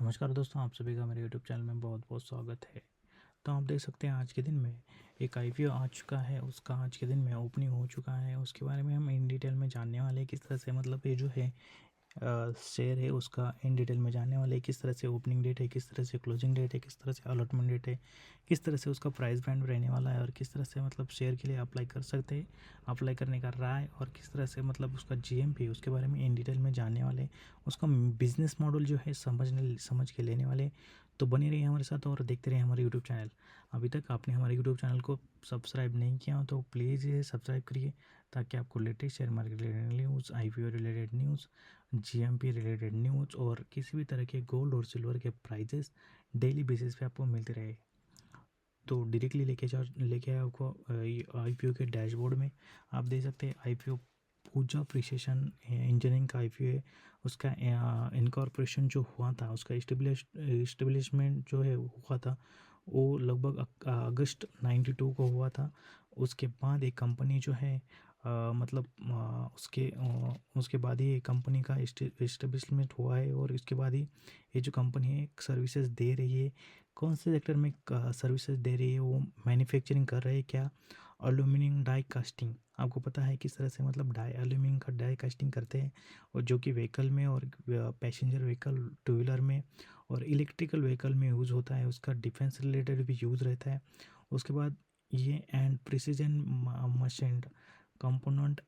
नमस्कार दोस्तों, आप सभी का मेरे यूट्यूब चैनल में बहुत बहुत स्वागत है। तो आप देख सकते हैं आज के दिन में एक आईपीओ आ चुका है, उसका आज के दिन में ओपनिंग हो चुका है। उसके बारे में हम इन डिटेल में जानने वाले हैं, किस तरह से मतलब ये जो है शेयर है उसका इन डिटेल में जानने वाले हैं। किस तरह से ओपनिंग डेट है, किस तरह से क्लोजिंग डेट है, किस तरह से अलॉटमेंट डेट है, किस तरह से उसका प्राइस बैंड रहने वाला है और किस तरह से मतलब शेयर के लिए अप्लाई कर सकते हैं, अप्लाई करने का राय और किस तरह से मतलब उसका जीएमपी उसके बारे में इन डिटेल में जानने वाले हैं। उसका बिजनेस मॉडल जो है समझ के लेने वाले। तो बने रहिए हमारे साथ और देखते रहिए हमारे यूट्यूब चैनल। अभी तक आपने हमारे यूट्यूब चैनल को सब्सक्राइब नहीं किया हो तो प्लीज़ ये सब्सक्राइब करिए, ताकि आपको latest share market related news, IPO related news, GMP related news और किसी भी तरह के गोल्ड और सिल्वर के प्राइजेस डेली बेसिस पे आपको मिलते रहे। तो डायरेक्टली लेके आया आपको आईपीओ के डैशबोर्ड में। आप देख सकते हैं आईपीओ पूजा प्रिसिशन इंजीनियरिंग का आईपीओ है। उसका इनकॉर्पोरेशन जो हुआ था, उसका इस्टेब्लिशमेंट जो है हुआ था, वो लगभग अगस्त 92 को हुआ था। उसके बाद एक कंपनी जो है मतलब उसके बाद ही कंपनी का इस्टेब्लिशमेंट हुआ है और इसके बाद ही ये जो कंपनी है सर्विसेज दे रही है। कौन से सेक्टर में सर्विसेज दे रही है, वो मैन्युफैक्चरिंग कर रहे हैं क्या? एल्यूमिनियम डाई कास्टिंग, आपको पता है किस तरह से मतलब एल्यूमिनियम का डाई कास्टिंग करते हैं, और जो कि व्हीकल में और पैसेंजर व्हीकल, टू व्हीलर में और इलेक्ट्रिकल व्हीकल में यूज़ होता है। उसका डिफेंस रिलेटेड भी यूज़ रहता है। उसके बाद ये and precision machined component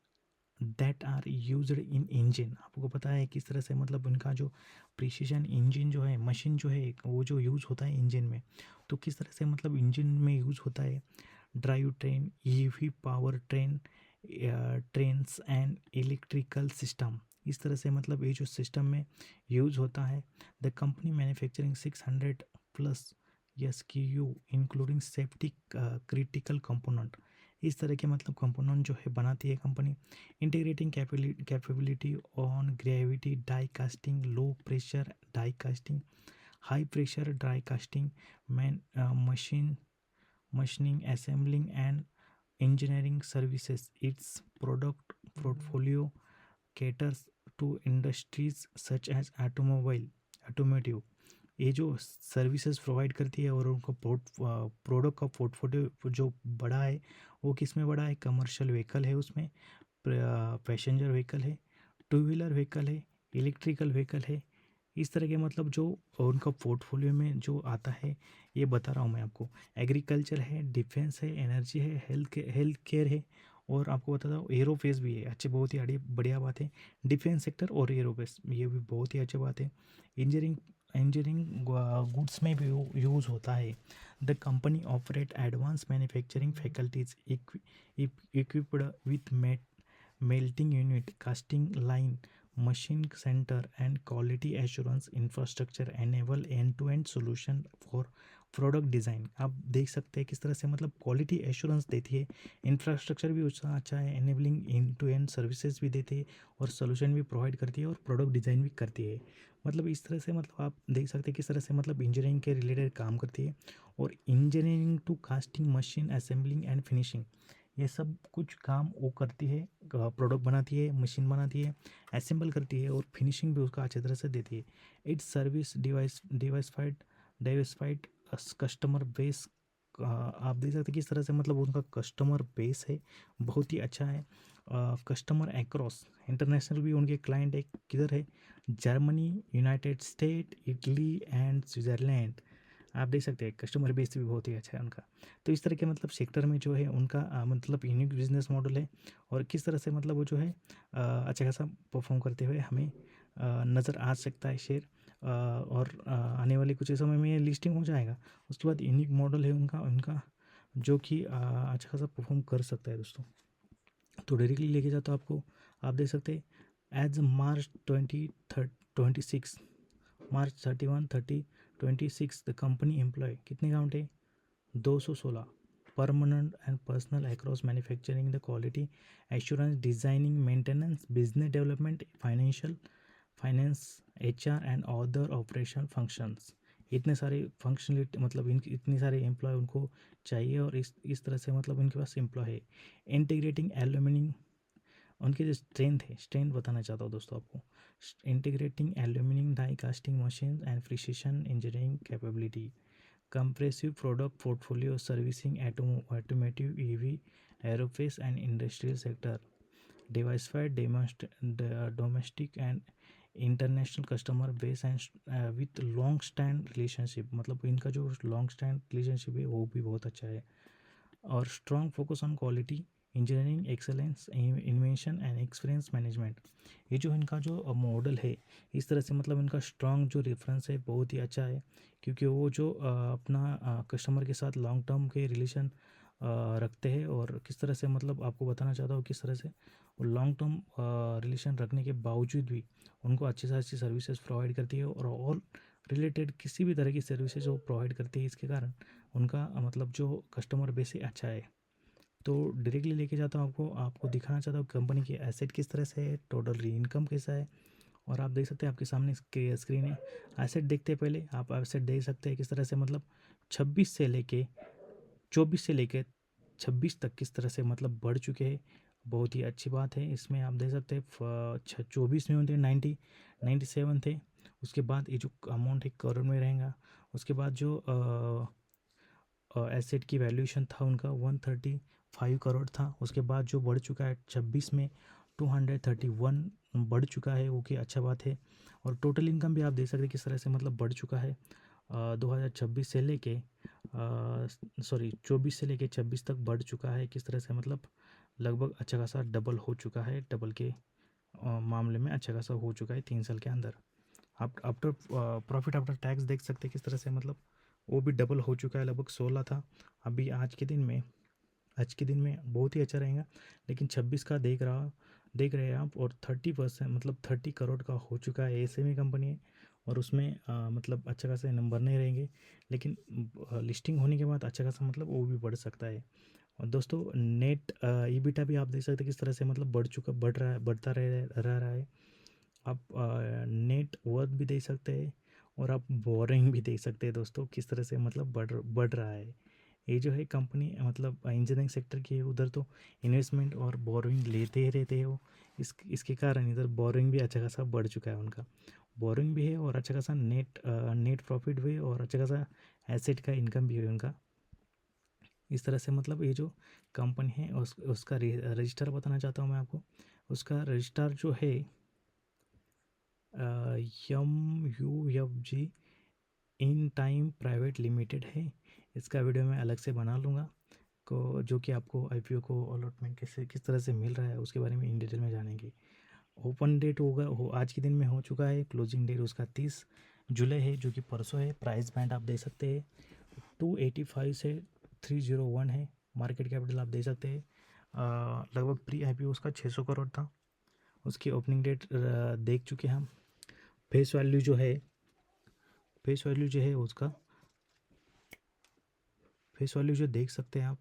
that are used in engine, आपको पता है किस तरह से मतलब उनका जो प्रिसीजन इंजन जो है, मशीन जो है वो जो यूज़ होता है इंजन में, तो किस तरह से मतलब इंजन में यूज़ होता है। Drive train, EV power train, trains and electrical system, इस तरह से मतलब ये जो सिस्टम में यूज़ होता है। The company manufacturing 600 plus SKU including safety critical component, इस तरह के मतलब कंपोनेंट जो है बनाती है company. Integrating capability on gravity die casting, low pressure die casting, high pressure die casting, man machine machining, assembling, and engineering services. Its product portfolio caters to industries such as automotive, ये जो services provide करती है और उनका product का portfolio जो बड़ा है, वो किस में बड़ा है? कमर्शियल व्हीकल है, उसमें पैसेंजर व्हीकल है, टू व्हीलर व्हीकल है, इलेक्ट्रिकल व्हीकल है। इस तरह के मतलब जो उनका पोर्टफोलियो में जो आता है, ये बता रहा हूँ मैं आपको। एग्रीकल्चर है, डिफेंस है, एनर्जी है, हेल्थ केयर है, और आपको बताता हूँ एरोस्पेस भी है। अच्छी, बहुत ही बढ़िया बात है। डिफेंस सेक्टर और एरोस्पेस, ये भी बहुत ही अच्छी बात है। इंजीनियरिंग इंजीनियरिंग गुड्स में भी यूज़ होता है। The company operate advance manufacturing faculties equipped with melting unit, casting line, machine center, and quality assurance infrastructure enable end-to-end solution for product design. आप देख सकते हैं किस तरह से मतलब क्वालिटी एश्योरेंस देती है, इंफ्रास्ट्रक्चर भी उसका अच्छा है, enabling end to end services भी देती है और सोल्यूशन भी प्रोवाइड करती है और प्रोडक्ट डिज़ाइन भी करती है। मतलब इस तरह से मतलब आप देख सकते हैं किस तरह से मतलब इंजीनियरिंग के रिलेटेड काम करती है। और engineering to casting, machine assembling and finishing, ये सब कुछ काम वो करती है। प्रोडक्ट बनाती है, मशीन बनाती है, असेंबल करती है और फिनिशिंग भी उसका अच्छी तरह से देती है। इट्स सर्विस डिवाइसफाइड कस्टमर बेस, आप देख सकते हैं किस तरह से मतलब उनका कस्टमर बेस है, बहुत ही अच्छा है। कस्टमर अक्रॉस इंटरनेशनल भी उनके क्लाइंट एक किधर है? Germany, United state, Italy and Switzerland. आप देख सकते हैं कस्टमर बेस भी बहुत ही अच्छा है उनका। तो इस तरह के मतलब सेक्टर में जो है उनका मतलब यूनिक बिजनेस मॉडल है, और किस तरह से मतलब वो जो है अच्छा खासा परफॉर्म करते हुए हमें नज़र आ सकता है शेयर। और आने वाले कुछ समय में ये लिस्टिंग हो जाएगा। उसके बाद यूनिक मॉडल है उनका उनका जो कि अच्छा खासा परफॉर्म कर सकता है दोस्तों। तो डायरेक्टली लेके जाता आपको, आप देख सकते हैं as March 2026, March 31, 30, 26 the company employ कितने काउंट है? 216 permanent and personal across manufacturing, the quality assurance, designing, maintenance, business development, finance, HR and other operation functions. इतने सारे फंक्शनलिटी मतलब इतने सारे एम्प्लॉय उनको चाहिए, और इस तरह से मतलब उनके पास एम्प्लॉय है। इंटीग्रेटिंग एल्यूमिनियम उनके जो स्ट्रेंथ बताना चाहता हूँ दोस्तों आपको। Integrating aluminium die casting machine and precision engineering capability, comprehensive product portfolio servicing automotive, EV, aerospace and industrial sector, diversified domestic and international customer base and with long stand relationship, मतलब इनका जो long stand relationship है वो भी बहुत अच्छा है। और strong focus on quality engineering excellence invention and experience management. ये जो इनका जो मॉडल है इस तरह से, मतलब इनका स्ट्रॉन्ग जो रेफरेंस है बहुत ही अच्छा है, क्योंकि वो जो अपना कस्टमर के साथ लॉन्ग टर्म के रिलेशन रखते हैं। और किस तरह से, मतलब आपको बताना चाहता हूँ किस तरह से लॉन्ग टर्म रिलेशन रखने के बावजूद भी उनको अच्छी से अच्छी सर्विसेज प्रोवाइड करती है, और ऑल रिलेटेड किसी भी तरह की सर्विसेज वो प्रोवाइड करती है। इसके कारण उनका मतलब जो कस्टमर बेस है अच्छा है। तो डायरेक्टली लेके जाता हूँ आपको, दिखाना चाहता हूँ कंपनी की एसेट किस तरह से है, टोटल री इनकम कैसा है। और आप देख सकते हैं आपके सामने स्क्रीन है। एसेट देखते हैं पहले, आप एसेट देख सकते हैं किस तरह से, मतलब 24 से लेके 26 तक किस तरह से मतलब बढ़ चुके हैं। बहुत ही अच्छी बात है। इसमें आप देख सकते हैं 24 में होते 97 थे। उसके बाद ये जो अमाउंट है करोड़ में रहेगा। उसके बाद जो एसेट की वैल्यूएशन था उनका 135 करोड़ था। उसके बाद जो बढ़ चुका है 26 में 231 बढ़ चुका है, वो कि अच्छा बात है। और टोटल इनकम भी आप देख सकते हैं किस तरह से मतलब बढ़ चुका है 2026 से लेके 24 से लेके 26 तक बढ़ चुका है। किस तरह से, मतलब लगभग अच्छा खासा डबल हो चुका है। डबल के मामले में अच्छा खासा हो चुका है 3 साल के अंदर। आप आफ्टर प्रॉफिट आफ्टर टैक्स देख सकते हैं किस तरह से, मतलब वो भी डबल हो चुका है। लगभग 16 था, अभी आज के दिन में बहुत ही अच्छा रहेगा। लेकिन 26 का देख रहे हैं आप, और 30% मतलब 30 करोड़ का हो चुका है। एसएमई कंपनी है और उसमें मतलब अच्छा खासा नंबर नहीं रहेंगे, लेकिन लिस्टिंग होने के बाद अच्छा खासा मतलब वो भी बढ़ सकता है। और दोस्तों नेट ईबिटा भी आप देख सकते हैं किस तरह से मतलब बढ़ रहा है, बढ़ता रह रहा है। आप नेट वर्थ भी देख सकते हैं, और आप बोरिंग भी देख सकते हैं दोस्तों किस तरह से मतलब बढ़ रहा है। ये जो है कंपनी मतलब इंजीनियरिंग सेक्टर की है, उधर तो इन्वेस्टमेंट और बोरिंग लेते ही रहते हैं वो। इसके कारण इधर बोरिंग भी अच्छा खासा बढ़ चुका है उनका। बोरिंग भी है और अच्छा खासा नेट प्रॉफिट भी है, और अच्छा खासा एसेट का इनकम भी है उनका। इस तरह से मतलब ये जो कंपनी है उसका रजिस्टर बताना चाहता हूँ मैं आपको। उसका रजिस्टर जो है MUFG in time private limited है। इसका वीडियो मैं अलग से बना लूँगा, को जो कि आपको आईपीओ को अलॉटमेंट कैसे किस तरह से मिल रहा है उसके बारे में इन डिटेल में जानेंगे। ओपन डेट आज के दिन में हो चुका है। क्लोजिंग डेट उसका 30 जुलाई है, जो कि परसों है। प्राइस बैंड आप देख सकते हैं 285 से 301 है। मार्केट कैपिटल आप देख सकते हैं लगभग प्री आईपीओ उसका 600 करोड़ था। उसकी ओपनिंग डेट देख चुके हैं हम। फेस वैल्यू जो है उसका फेस वैल्यू जो देख सकते हैं आप,